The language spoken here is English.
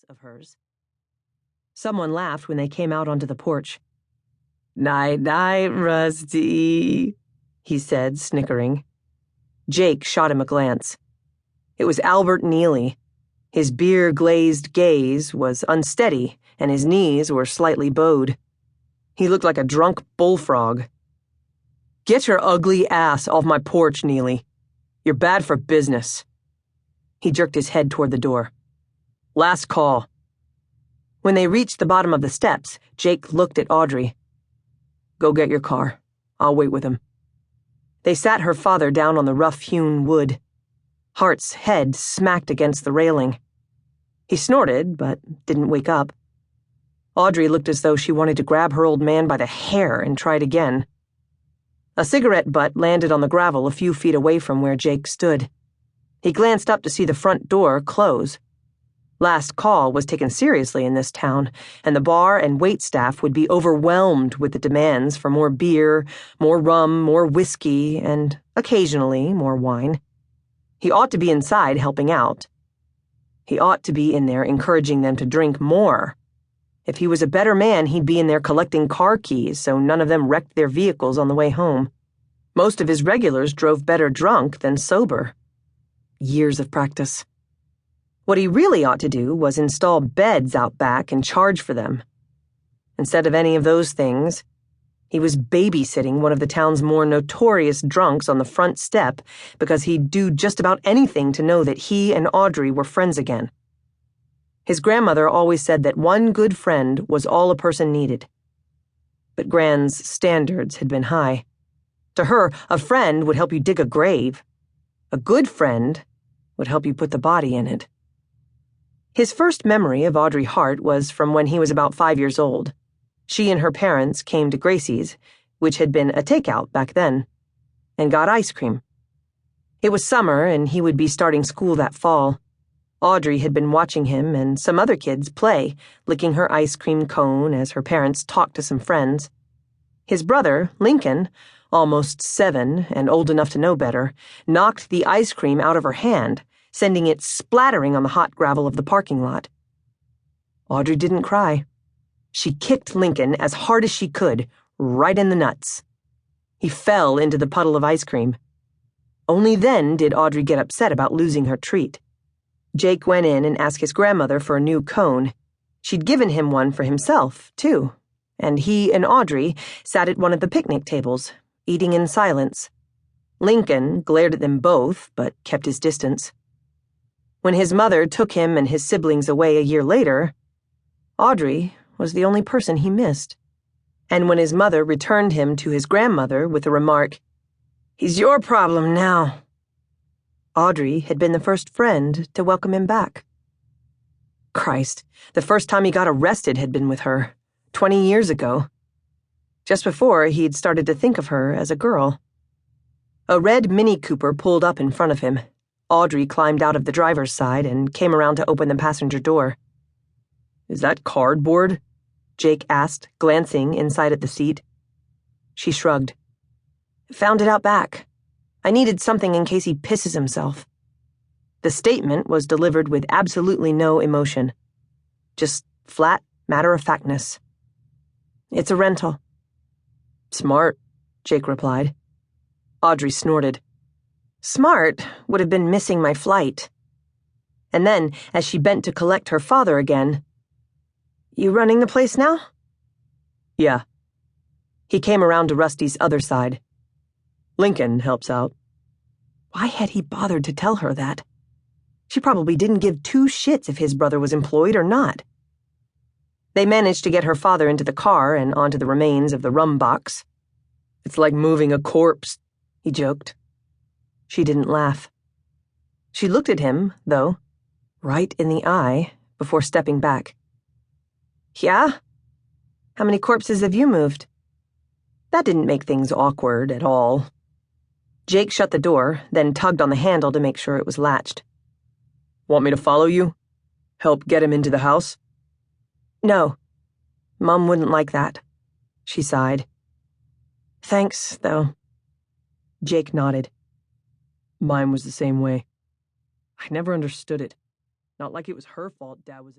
of hers. Someone laughed when they came out onto the porch. "Night-night, Rusty," he said, snickering. Jake shot him a glance. It was Albert Neely. His beer-glazed gaze was unsteady, and his knees were slightly bowed. He looked like a drunk bullfrog. "Get your ugly ass off my porch, Neely. You're bad for business." He jerked his head toward the door. "Last call." When they reached the bottom of the steps, Jake looked at Audrey. "Go get your car. I'll wait with him." They sat her father down on the rough-hewn wood. Harte's head smacked against the railing. He snorted, but didn't wake up. Audrey looked as though she wanted to grab her old man by the hair and try it again. A cigarette butt landed on the gravel a few feet away from where Jake stood. He glanced up to see the front door close. Last call was taken seriously in this town, and the bar and wait staff would be overwhelmed with the demands for more beer, more rum, more whiskey, and occasionally more wine. He ought to be inside helping out. He ought to be in there encouraging them to drink more. If he was a better man, he'd be in there collecting car keys so none of them wrecked their vehicles on the way home. Most of his regulars drove better drunk than sober. Years of practice. What he really ought to do was install beds out back and charge for them. Instead of any of those things, he was babysitting one of the town's more notorious drunks on the front step because he'd do just about anything to know that he and Audrey were friends again. His grandmother always said that one good friend was all a person needed. But Gran's standards had been high. To her, a friend would help you dig a grave. A good friend would help you put the body in it. His first memory of Audrey Harte was from when he was about 5 years old. She and her parents came to Gracie's, which had been a takeout back then, and got ice cream. It was summer, and he would be starting school that fall. Audrey had been watching him and some other kids play, licking her ice cream cone as her parents talked to some friends. His brother, Lincoln, almost 7 and old enough to know better, knocked the ice cream out of her hand, sending it splattering on the hot gravel of the parking lot. Audrey didn't cry. She kicked Lincoln as hard as she could, right in the nuts. He fell into the puddle of ice cream. Only then did Audrey get upset about losing her treat. Jake went in and asked his grandmother for a new cone. She'd given him one for himself, too, and he and Audrey sat at one of the picnic tables, eating in silence. Lincoln glared at them both, but kept his distance. When his mother took him and his siblings away a year later, Audrey was the only person he missed. And when his mother returned him to his grandmother with the remark, "He's your problem now," Audrey had been the first friend to welcome him back. Christ, the first time he got arrested had been with her, 20 years ago. Just before, he'd started to think of her as a girl. A red Mini Cooper pulled up in front of him. Audrey climbed out of the driver's side and came around to open the passenger door. "Is that cardboard?" Jake asked, glancing inside at the seat. She shrugged. "Found it out back. I needed something in case he pisses himself." The statement was delivered with absolutely no emotion. Just flat matter-of-factness. "It's a rental." "Smart," Jake replied. Audrey snorted. Smart would have been missing my flight. And then, as she bent to collect her father again, "You running the place now?" "Yeah." He came around to Rusty's other side. "Lincoln helps out." Why had he bothered to tell her that? She probably didn't give 2 shits if his brother was employed or not. They managed to get her father into the car and onto the remains of the rum box. "It's like moving a corpse," he joked. She didn't laugh. She looked at him, though, right in the eye, before stepping back. "Yeah? How many corpses have you moved?" That didn't make things awkward at all. Jake shut the door, then tugged on the handle to make sure it was latched. "Want me to follow you? Help get him into the house?" "No. Mom wouldn't like that." She sighed. "Thanks, though." Jake nodded. "Mine was the same way. I never understood it. Not like it was her fault Dad was